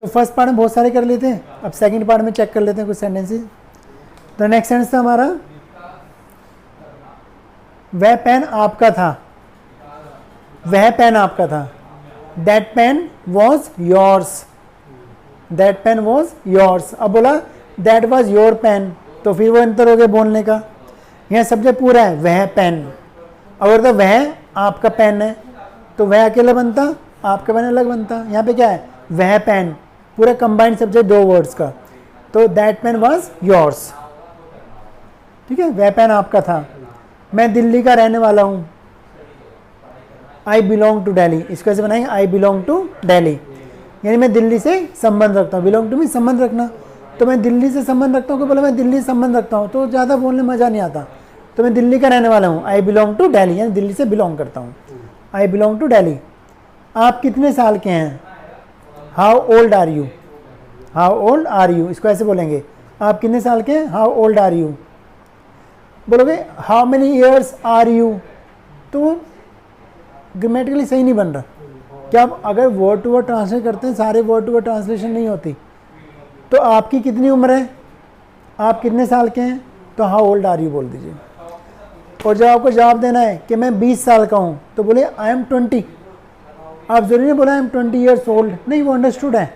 तो first part में बहुत सारे कर लेते हैं, अब सेकंड पार्ट में चेक कर लेते हैं कुछ सेंटेंसेस। तो नेक्स्ट सेंटेंस था हमारा, वह पेन आपका था, वह पेन आपका था। That pain was yours, that pain was yours. अब बोला दैट वॉज योर पेन, तो फिर वो अंतर हो गया बोलने का। यहाँ सब्जेक्ट पूरा है वह पेन, अगर तो वह आपका पेन है तो वह अकेला बनता, आपका पेन अलग बनता। यहाँ पे क्या है, वह पेन, पूरा कंबाइंड सब्जेक्ट दो वर्ड्स का, तो दैट पेन वॉज योर्स। ठीक है, वह पेन आपका था। मैं दिल्ली का रहने वाला हूँ, आई बिलोंग टू दिल्ली। इसको ऐसे बनाएंगे, आई बिलोंग टू दिल्ली, यानी मैं दिल्ली से संबंध रखता हूँ। बिलोंग टू मीन संबंध रखना, तो मैं दिल्ली से संबंध रखता हूँ कि बोला मैं दिल्ली से संबंध रखता हूँ, तो ज़्यादा बोलने में मज़ा नहीं आता। तो मैं दिल्ली का रहने वाला हूँ, आई बिलोंग टू दिल्ली, यानी दिल्ली से बिलोंग करता हूँ, आई बिलोंग टू दिल्ली। आप कितने साल के हैं, how old are you, how old are you. इसको ऐसे बोलेंगे, आप कितने साल के हैं, हाउ ओल्ड आर यू। बोलोगे how many years are you, तो ग्रामेटिकली सही नहीं बन रहा। क्या आप अगर वर्ड टू वर्ड ट्रांसलेट करते हैं, सारे वर्ड टू वर्ड ट्रांसलेशन नहीं होती। तो आपकी कितनी उम्र है, आप कितने साल के हैं, तो हाउ ओल्ड आर यू बोल दीजिए। और जब आपको जवाब देना है कि मैं 20 साल का हूँ, तो बोले आई एम 20। आप जरूरी नहीं बोला आई एम 20 ईयर्स ओल्ड, नहीं, वो अंडरस्टूड है,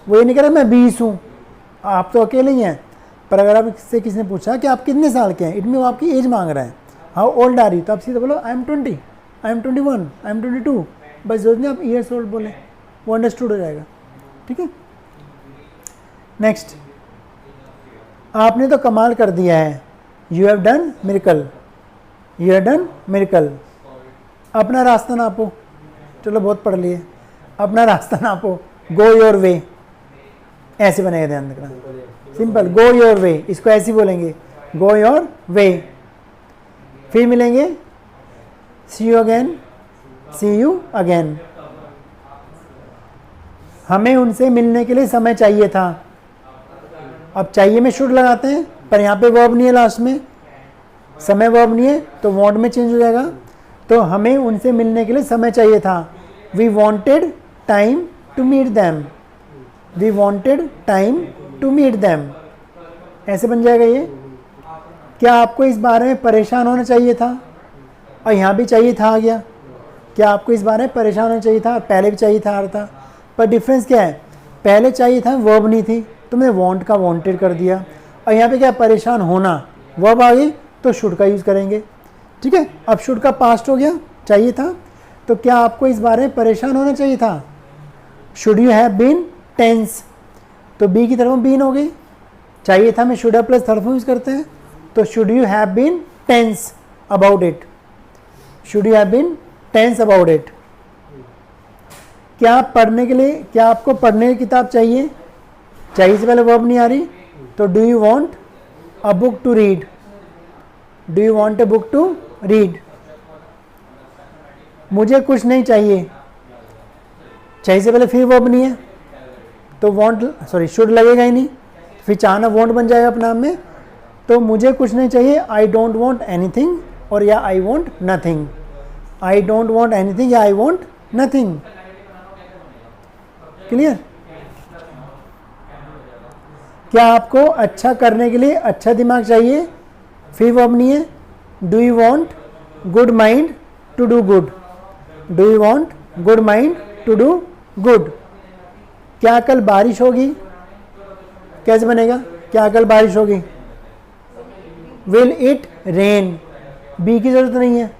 वो ये नहीं कह रहा मैं 20 हूँ, आप तो अकेले ही हैं। पर अगर आपसे किसी ने पूछा कि आप कितने साल के हैं, इट मीन वो आपकी एज मांग रहा है, हाउ ओल्ड आर यू, तो आप सीधे बोलो I am 20, I am 21, I am 22, बस जरूरी नहीं आप ईयर्स ओल्ड बोले, वो अंडरस्टूड हो जाएगा। ठीक है, नेक्स्ट, आपने तो कमाल कर दिया है, you have done miracle, you have done miracle. अपना रास्ता नापो, चलो बहुत पढ़ लिए, अपना रास्ता नापो, गो योर वे, ऐसे बनेगा, ध्यान रखना, सिंपल, गो योर वे, इसको ऐसे बोलेंगे, गो योर वे। फिर मिलेंगे, see you again, see you again. हमें उनसे मिलने के लिए समय चाहिए था। अब चाहिए में शुड लगाते हैं, पर यहाँ पे वर्ब नहीं है, लास्ट में समय वर्ब नहीं है, तो वांट में चेंज हो जाएगा। तो हमें उनसे मिलने के लिए समय चाहिए था, we wanted time to meet them, we wanted time to meet them, ऐसे बन जाएगा ये। क्या आपको इस बारे में परेशान होना चाहिए था, और यहाँ भी चाहिए था आ गया। क्या आपको इस बारे में परेशान होना चाहिए था, पहले भी चाहिए था आ रहा था, पर डिफरेंस क्या है, पहले चाहिए था वर्ब नहीं थी, तुमने वांट का वांटेड कर दिया, और यहाँ पे क्या परेशान होना, वर्ब आ गई तो शुड का यूज़ करेंगे। ठीक है, अब शुड का पास्ट हो गया, चाहिए था, तो क्या आपको इस बारे में परेशान होना चाहिए था, should you have been tense, तो बी की तरफ बीन हो गई, चाहिए था में should have plus third form use करते हैं, तो should you have been tense about it, should you have been tense about it. क्या आप पढ़ने के लिए, क्या आपको पढ़ने की किताब चाहिए, चाहिए से पहले वर्ब नहीं आ रही, तो do you want a book to read, do you want a book to read. मुझे कुछ नहीं चाहिए, चाहिए से पहले फिर वर्ब नहीं है, तो वांट सॉरी शुड लगेगा ही नहीं, फिर चाहना वांट बन जाएगा अपने आप में। तो मुझे कुछ नहीं चाहिए, आई डोंट वांट एनीथिंग, और या I want nothing, I don't want anything या आई वांट नथिंग। क्लियर। क्या आपको अच्छा करने के लिए अच्छा दिमाग चाहिए, फिर वर्ब नहीं है, do you want good mind to do good, do you want good mind to do good. क्या कल बारिश होगी, कैसे बनेगा, क्या कल बारिश होगी, विल इट रेन, बी की जरूरत नहीं है,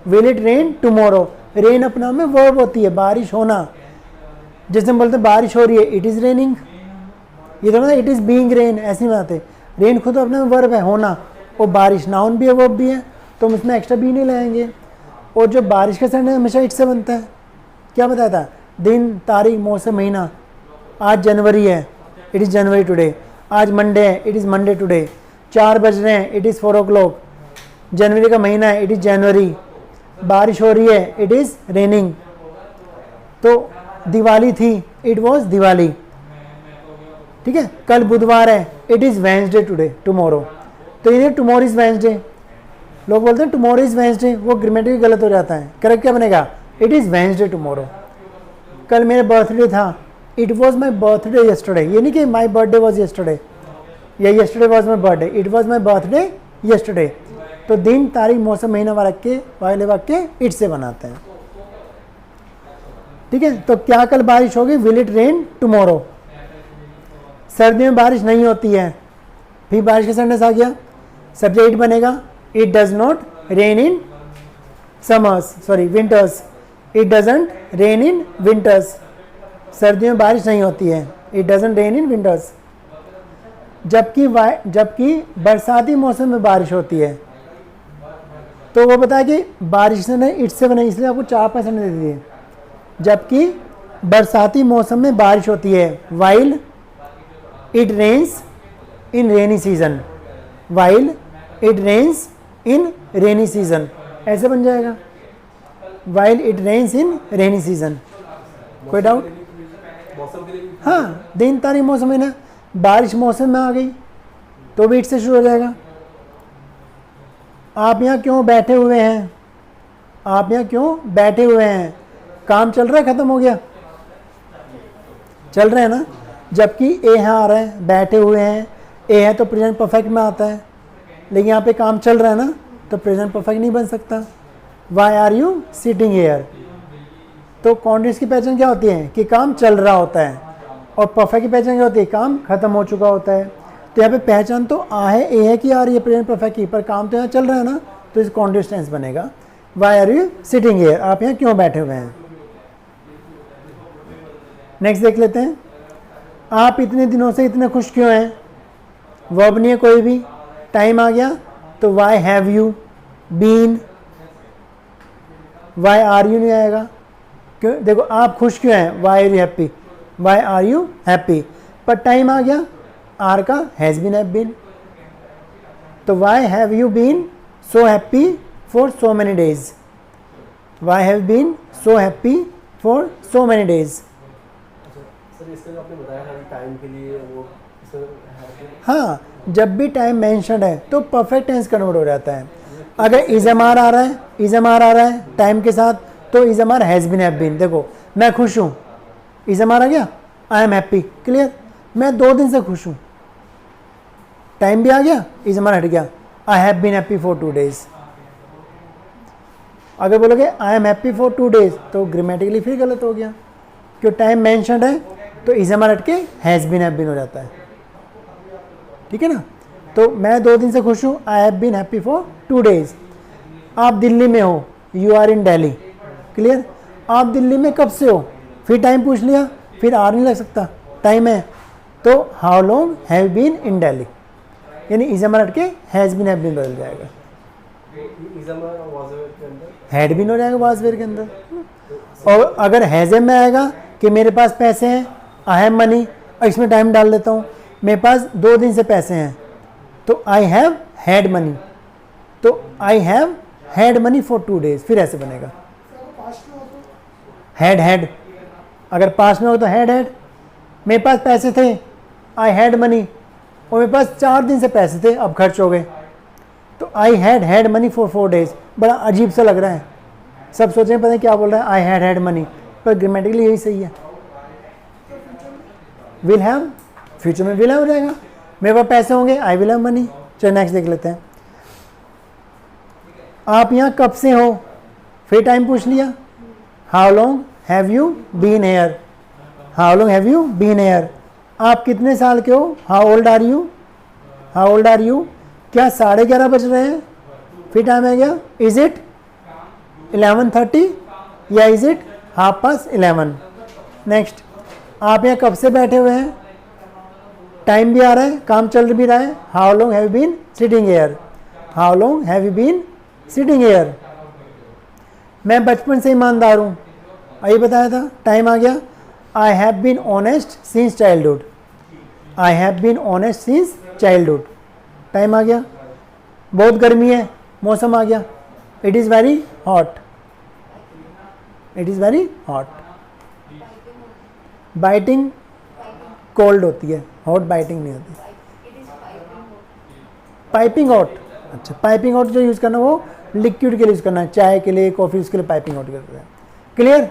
will it rain tomorrow, rain अपना में वर्ब होती है, बारिश होना, जैसे हम बोलते हैं बारिश हो रही है, इट इज़ रेनिंग, ये तो इट इज़ बीइंग रेन, ऐसी नहीं बात है। रेन खुद अपने में वर्ब है होना, और बारिश नाउन भी है वर्ब भी है, तो हम इसमें एक्स्ट्रा बी नहीं लगाएंगे। और जो बारिश का सेंटेंस हमेशा इट से बनता है, क्या बताया था, दिन तारीख मौसम महीना, आज जनवरी है, इट इज़ जनवरी टुडे, आज मंडे है, इट इज़ मंडे टुडे, 4 बज रहे हैं, इट इज़ 4 o'clock, जनवरी का महीना है, इट इज़ जनवरी, बारिश हो रही है, इट इज़ रेनिंग। तो दिवाली थी, इट वॉज दिवाली। ठीक है, कल बुधवार है, it is Wednesday today, tomorrow, तो ये टुमारो इज़ वेंसडे। लोग बोलते हैं टुमारो इज़ वेंसडे, वो ग्रामेटिकली गलत हो जाता है, करेक्ट क्या बनेगा, इट इज़ वेंसडे टुमारो। कल मेरा बर्थडे था, it was my birthday yesterday, ये नहीं कि माई बर्थडे वॉज यस्टरडे या yesterday was my birthday, it was my birthday yesterday. तो दिन तारीख मौसम महीना वाले वाक्य इट से बनाते हैं। ठीक है, तो क्या कल बारिश होगी, विल इट रेन टुमारो। सर्दियों में बारिश नहीं होती है, फिर बारिश का सेंटेंस आ गया, सब्जेक्ट बनेगा it does not rain in winters, it doesn't rain in winters. सर्दियों में बारिश नहीं होती है, it doesn't rain in winters. जबकि बरसाती मौसम में बारिश होती है, तो वो बताया कि बारिश से नहीं इट से बने, इसलिए आपको 4% दे दिए। जबकि बरसाती मौसम में बारिश होती है, while it rains in rainy season, while it rains in rainy season, ऐसे बन जाएगा, while it rains in rainy season. कोई डाउट? हाँ, दिन तारीख मौसम है ना, बारिश मौसम में आ गई तो भी इट से शुरू हो जाएगा। आप यहाँ क्यों बैठे हुए हैं, आप यहाँ क्यों बैठे हुए हैं, काम चल रहा है, खत्म हो गया, चल रहे हैं ना। जबकि ए यहाँ आ रहा है, बैठे हुए हैं, ए है तो प्रेजेंट परफेक्ट में आता है, लेकिन यहाँ पे काम चल रहा है ना, तो प्रेजेंट परफेक्ट नहीं बन सकता। Why are you sitting here, तो कॉन्टिन्यूस की पहचान क्या होती है कि काम चल रहा होता है, और परफेक्ट की पहचान क्या होती है, काम खत्म हो चुका होता है। तो यहाँ पे पहचान तो आ है, ए है कि आ रही है प्रेजेंट परफेक्ट की, पर काम तो यहाँ चल रहा है ना, तो इस कॉन्टिन्यूस टेंस बनेगा why are you sitting here, आप यहाँ क्यों बैठे हुए हैं। नेक्स्ट देख लेते हैं, आप इतने दिनों से इतने खुश क्यों हैं, वर्ब नहीं है कोई भी, टाइम आ गया तो why have you been, why are you नहीं आएगा, क्यों, देखो आप खुश क्यों हैं, why are you happy, why are you happy, पर टाइम आ गया, आर का हैज़ बीन हैव बीन, तो why have you been so happy for so many days, why have been so happy for so many days. Sir इसका आपने बताया था time के लिए वो, हाँ, जब भी टाइम मेंशन है तो परफेक्ट टेंस कन्वर्ट हो जाता है। अगर इज़मार आ रहा है, इज़मार आ रहा है टाइम के साथ, तो इज़मार हैज़ बीन हैव बीन। देखो मैं खुश हूँ, इज़मार आ गया, आई एम हैप्पी, क्लियर, मैं 2 दिन से खुश हूँ, टाइम भी आ गया, इज़मार हट गया, I have been happy for 2 days। अगर बोलोगे I am happy for 2 days, तो ग्रामेटिकली फिर गलत हो गया, क्यों टाइम मेंशन है, तो इज़मार हट के हैज़ बीन हैव बीन हो जाता है। ठीक है ना, तो मैं 2 दिन से खुश हूँ, I have been happy for 2 days। आप दिल्ली में हो, you are in Delhi, clear, आप दिल्ली में कब से हो, फिर टाइम पूछ लिया, फिर आर नहीं लग सकता, टाइम है, तो how long have been in Delhi, यानी इज़मार हट के हैज़ बीन हैव बीन बदल जाएगा, हैड बीन हो जाएगा वाज वेयर के अंदर। और अगर हैज़ में आएगा कि मेरे पास पैसे हैं, आई हैव मनी, और इसमें टाइम डाल देता हूँ, मेरे पास 2 दिन से पैसे हैं, तो आई हैव हैड मनी, तो I have had money for 2 days, फिर ऐसे बनेगा हैड हैड। अगर पास में हो तो हैड हैड, मेरे पास पैसे थे, आई हैड मनी, और मेरे पास 4 दिन से पैसे थे, अब खर्च हो गए, तो I had had money for 4 days। बड़ा अजीब सा लग रहा है, सब सोचें पता है क्या बोल रहा है, आई हैड हैड मनी, पर ग्रामेटिकली यही सही है। विल हैव, फ्यूचर में विल हैव हो जाएगा, मेरे पास पैसे होंगे, आई विल हैव मनी। चलो नेक्स्ट देख लेते हैं, आप यहाँ कब से हो, फिर टाइम पूछ लिया, how long have you been here, how long have you been here. आप कितने साल के हो, how old are you, how old are you. क्या 11:30 बज रहे हैं, फिर टाइम आ गया, इज इट 11:30 या इज इट 11:30। नेक्स्ट, आप यहाँ कब से बैठे हुए हैं, टाइम भी आ रहा है, काम चल भी रहा है, how long have you been sitting here, how long have you been sitting here. मैं बचपन से ईमानदार हूँ, यही बताया था, टाइम आ गया, I have been honest since childhood, I have been honest since childhood, time आ गया। बहुत गर्मी है, मौसम आ गया, it is very hot, it is very hot. Biting cold होती है, हॉट बाइटिंग नहीं होती। पाइपिंग हॉट, अच्छा पाइपिंग हॉट जो यूज़ करना वो लिक्विड के लिए यूज़ करना है, चाय के लिए, कॉफ़ी, उसके लिए पाइपिंग हॉट करते हैं, क्लियर।